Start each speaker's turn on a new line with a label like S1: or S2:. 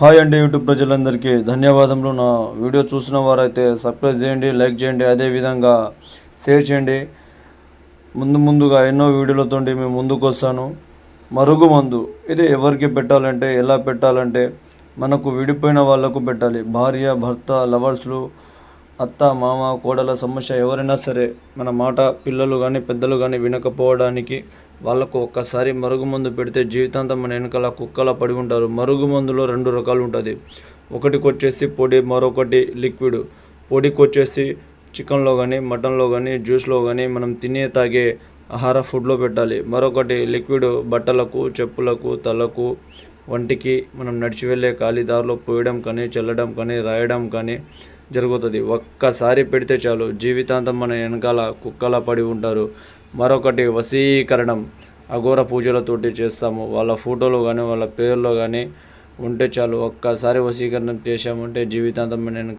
S1: Hi అండి YouTube ప్రజలందరికీ ధన్యవాదములు. నా వీడియో చూసిన వారైతే సబ్స్క్రైబ్ చేయండి, లైక్ చేయండి, అదేవిధంగా షేర్ చేయండి. ముందుగా ఎన్నో వీడియోలతో మేము ముందుకు వస్తాను. మరుగు మందు ఇది ఎవరికి పెట్టాలంటే, ఎలా పెట్టాలంటే మనకు విడిపోయిన వాళ్ళకు పెట్టాలి. భార్య భర్త లవర్స్లు, అత్త మామ కోడల సమస్య ఎవరైనా సరే మన మాట పిల్లలు కానీ పెద్దలు కానీ వినకపోవడానికి వాళ్ళకు ఒక్కసారి మరుగుమందు పెడితే జీవితాంతం మన వెనకాల కుక్కలా పడి ఉంటారు. మరుగుమందులో 2 రకాలు ఉంటుంది. ఒకటికి వచ్చేసి పొడి, మరొకటి లిక్విడ్. పొడికి వచ్చేసి చికెన్లో కానీ మటన్లో కానీ జ్యూస్లో కానీ మనం తాగే ఆహార ఫుడ్లో పెట్టాలి. మరొకటి లిక్విడ్ బట్టలకు, చెప్పులకు, తలకు, వంటికి మనం నడిచి వెళ్ళే ఖాళీ దారిలో పోయడం కానీ చల్లడం కానీ రాయడం కానీ జరుగుతుంది. ఒక్కసారి పెడితే చాలు జీవితాంతం మన వెనకాల కుక్కలా పడి ఉంటారు. మరొకటి వశీకరణం, అఘోర పూజలతోటి చేస్తాము. వాళ్ళ ఫోటోలు కానీ వాళ్ళ పేర్లో కానీ ఉంటే చాలు. ఒక్కసారి వశీకరణం చేశామంటే జీవితాంతం మన